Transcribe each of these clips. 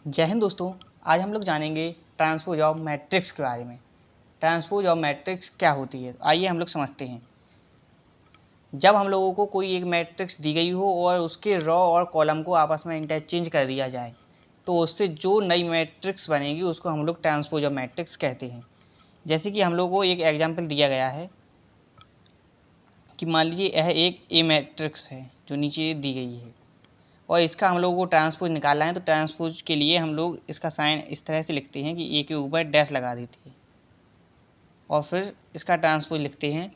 जय हिंद दोस्तों। आज हम लोग जानेंगे ट्रांसपोज ऑफ मैट्रिक्स के बारे में। ट्रांसपोज ऑफ मैट्रिक्स क्या होती है, आइए हम लोग समझते हैं। जब हम लोगों को कोई एक मैट्रिक्स दी गई हो और उसके रॉ और कॉलम को आपस में इंटरचेंज कर दिया जाए तो उससे जो नई मैट्रिक्स बनेगी उसको हम लोग ट्रांसपोज ऑफ मैट्रिक्स कहते हैं। जैसे कि हम लोगों को एक एग्जाम्पल दिया गया है कि मान लीजिए यह एक ए मैट्रिक्स है जो नीचे दी गई है और इसका हम लोगों को ट्रांसपोज निकालना है। तो ट्रांसपोज के लिए हम लोग इसका साइन इस तरह से लिखते हैं कि ए के ऊपर डैश लगा देते हैं और फिर इसका ट्रांसपोज लिखते हैं।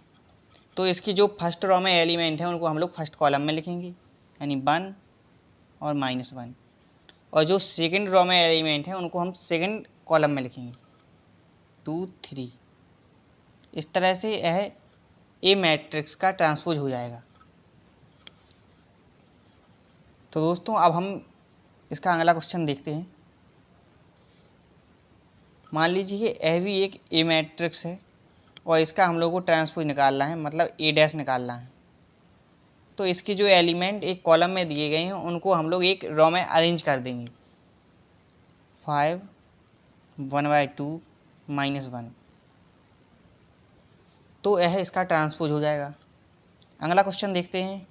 तो इसकी जो फर्स्ट रो में एलिमेंट है उनको हम लोग फर्स्ट कॉलम में लिखेंगे, यानी 1 और -1, और जो सेकंड रो में एलिमेंट है उनको हम सेकंड कॉलम में लिखेंगे, 2 3। इस तरह से यह ए मैट्रिक्स का ट्रांसपोज हो जाएगा। तो दोस्तों अब हम इसका अगला क्वेश्चन देखते हैं। मान लीजिए यह भी एक ए मैट्रिक्स है और इसका हम लोग को ट्रांसपोज निकालना है, मतलब ए डैश निकालना है। तो इसके जो एलिमेंट एक कॉलम में दिए गए हैं उनको हम लोग एक रो में अरेंज कर देंगे, 5 1/2 -1। तो यह इसका ट्रांसपोज हो जाएगा। अगला क्वेश्चन देखते हैं।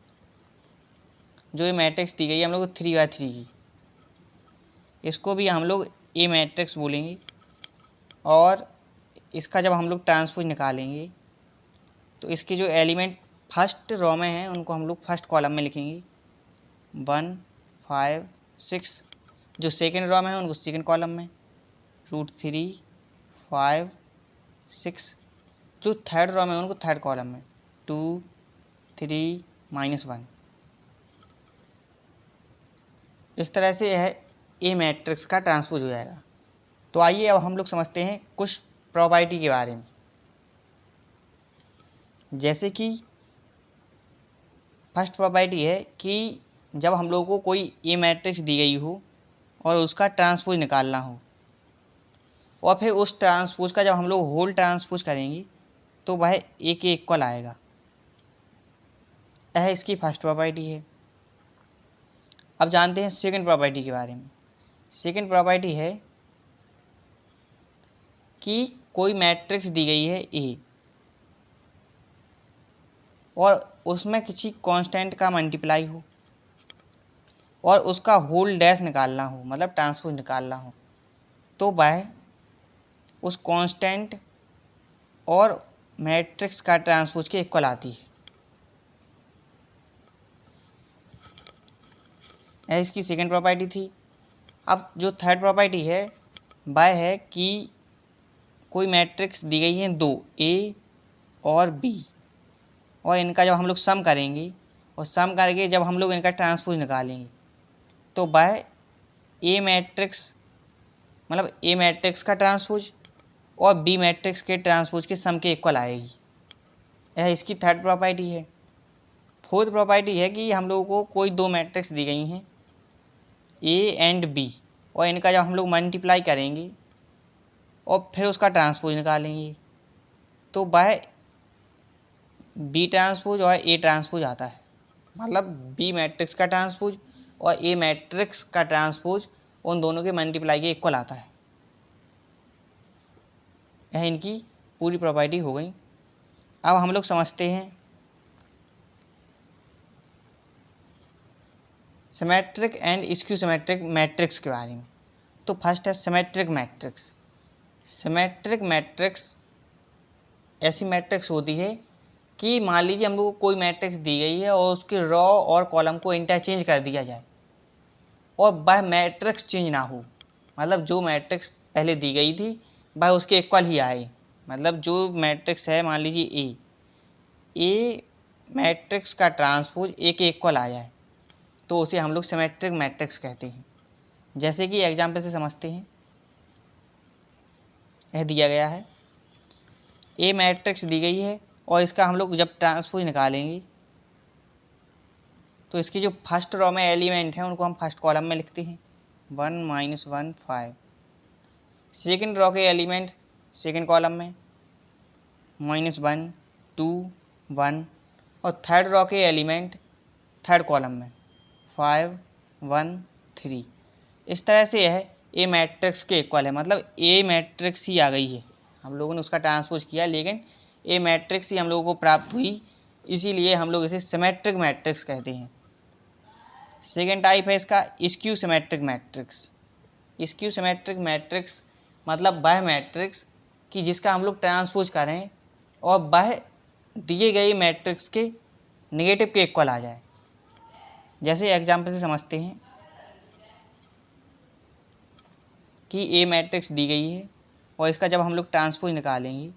जो ये मैट्रिक्स दी गई है हम लोग को 3/3 की, इसको भी हम लोग ए मैट्रिक्स बोलेंगे और इसका जब हम लोग ट्रांसपोज निकालेंगे तो इसके जो एलिमेंट फर्स्ट रो में हैं उनको हम लोग फर्स्ट कॉलम में लिखेंगे, 1 5 6। जो सेकंड रो में है उनको सेकंड कॉलम में, √3 5 6। जो थर्ड रो में है उनको थर्ड कॉलम में, 2 3 -1। इस तरह से यह ए मैट्रिक्स का ट्रांसपोज हो जाएगा। तो आइए अब हम लोग समझते हैं कुछ प्रॉपर्टी के बारे में। जैसे कि फर्स्ट प्रॉपर्टी है कि जब हम लोगों को कोई ए मैट्रिक्स दी गई हो और उसका ट्रांसपोज निकालना हो और फिर उस ट्रांसपोज का जब हम लोग होल ट्रांसपोज करेंगे तो वह ए के इक्वल आएगा। यह इसकी फर्स्ट प्रॉपर्टी है। अब जानते हैं सेकंड प्रॉपर्टी के बारे में। सेकंड प्रॉपर्टी है कि कोई मैट्रिक्स दी गई है ए और उसमें किसी कांस्टेंट का मल्टीप्लाई हो और उसका होल डैश निकालना हो, मतलब ट्रांसपोज निकालना हो, तो वह उस कांस्टेंट और मैट्रिक्स का ट्रांसपोज के इक्वल आती है। यह इसकी सेकंड प्रॉपर्टी थी। अब जो थर्ड प्रॉपर्टी है वह है कि कोई मैट्रिक्स दी गई है 2 ए और बी और इनका जब हम लोग सम करेंगे और सम करके जब हम लोग इनका ट्रांसपोज निकालेंगे तो वह ए मैट्रिक्स, मतलब ए मैट्रिक्स का ट्रांसपोज और बी मैट्रिक्स के ट्रांसपोज के सम के इक्वल आएगी। यह इसकी थर्ड प्रॉपर्टी है। फोर्थ प्रॉपर्टी है कि हम लोगों को कोई दो मैट्रिक्स दी गई हैं ए एंड बी और इनका जब हम लोग मल्टीप्लाई करेंगे और फिर उसका ट्रांसपोज निकालेंगे तो वह बी ट्रांसपोज और ए ट्रांसपोज आता है, मतलब बी मैट्रिक्स का ट्रांसपोज और ए मैट्रिक्स का ट्रांसपोज उन दोनों के मल्टीप्लाई के इक्वल आता है। यह इनकी पूरी प्रॉपर्टी हो गई। अब हम लोग समझते हैं symmetric and skew symmetric matrix के बारे में। तो फर्स्ट है सिमेट्रिक मैट्रिक्स। सिमेट्रिक मैट्रिक्स ऐसी मैट्रिक्स होती है कि मान लीजिए हम लोग को कोई मैट्रिक्स दी गई है और उसके रॉ और कॉलम को इंटरचेंज कर दिया जाए और वह मैट्रिक्स चेंज ना हो, मतलब जो मैट्रिक्स पहले दी गई थी वह उसके इक्वल ही आए। मतलब जो मैट्रिक्स है, मान लीजिए ए मैट्रिक्स का ट्रांसपोज ए के इक्वल आ जाए तो उसे हम लोग सिमेट्रिक मैट्रिक्स कहते हैं। जैसे कि एग्जाम्पल से समझते हैं। यह दिया गया है ए मैट्रिक्स दी गई है और इसका हम लोग जब ट्रांसपोज निकालेंगे तो इसकी जो फर्स्ट रो में एलिमेंट हैं उनको हम फर्स्ट कॉलम में लिखते हैं, 1 -1 5। सेकंड रो के एलिमेंट सेकंड कॉलम में, -1 2 1, और थर्ड रो के एलिमेंट थर्ड कॉलम में, 5 1 3। इस तरह से यह ए मैट्रिक्स के इक्वल है, मतलब ए मैट्रिक्स ही आ गई है, हम लोगों ने उसका ट्रांसपोज किया लेकिन ए मैट्रिक्स ही हम लोगों को प्राप्त हुई, इसीलिए हम लोग इसे सिमेट्रिक मैट्रिक्स कहते हैं। सेकेंड टाइप है इसका skew symmetric matrix. Skew symmetric matrix मतलब वह मैट्रिक्स कि जिसका हम लोग ट्रांसपोज करें और वह दिए गए मैट्रिक्स के नेगेटिव के इक्वल आ जाए। जैसे एग्जाम्पल से समझते हैं कि ए मैट्रिक्स दी गई है और इसका जब हम लोग ट्रांसपोज निकालेंगे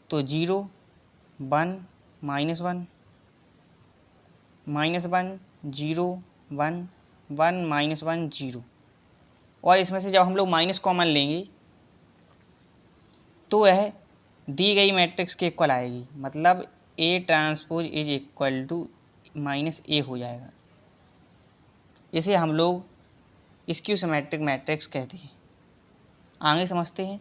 तो 0 1 -1 -1 0 1 1 -1 0, और इसमें से जब हम लोग माइनस कॉमन लेंगे तो वह दी गई मैट्रिक्स के इक्वल आएगी, मतलब A transpose is equal to -a हो जाएगा। इसे हम लोग स्क्यू सिमेट्रिक मैट्रिक्स कहते हैं। आगे समझते हैं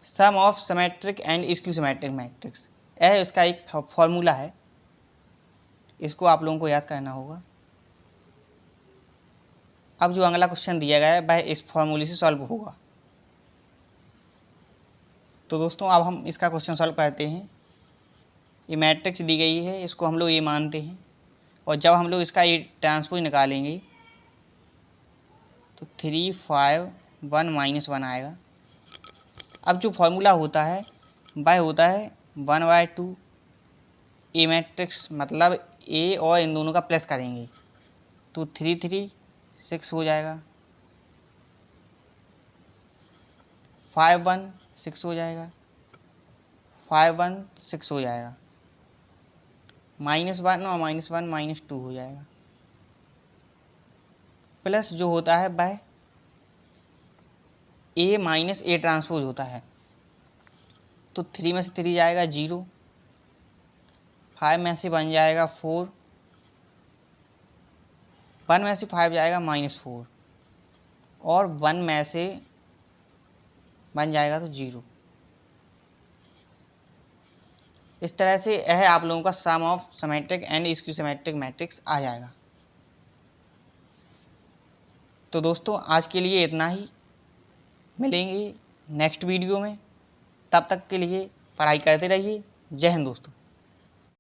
sum of symmetric and skew symmetric matrix. यह इसका एक फॉर्मूला है, इसको आप लोगों को याद करना होगा। अब जो अगला क्वेश्चन दिया गया है वह इस फॉर्मूले से सॉल्व होगा। तो दोस्तों अब हम इसका क्वेश्चन सॉल्व करते हैं। ये मैट्रिक्स दी गई है, इसको हम लोग ये मानते हैं, और जब हम लोग इसका ये ट्रांसपोज निकालेंगे तो 3 5 1 -1 आएगा। अब जो फॉर्मूला होता है वह होता है 1/2 ए मैट्रिक्स, मतलब ए और इन दोनों का प्लस करेंगे तो 3 3 6 हो जाएगा, 5 1 6 हो जाएगा, 5 1 6 हो जाएगा, -1 और -1 -2 हो जाएगा, प्लस जो होता है वह ए माइनस ए ट्रांसपोज होता है, तो 3 में से 3 जाएगा 0, 5 में से बन जाएगा 4, 1 में से 5 जाएगा -4, और 1 में से बन जाएगा तो 0। इस तरह से यह आप लोगों का sum of symmetric and skew symmetric matrix आ जाएगा। तो दोस्तों आज के लिए इतना ही, मिलेंगे नेक्स्ट वीडियो में, तब तक के लिए पढ़ाई करते रहिए। जय हिंद दोस्तों।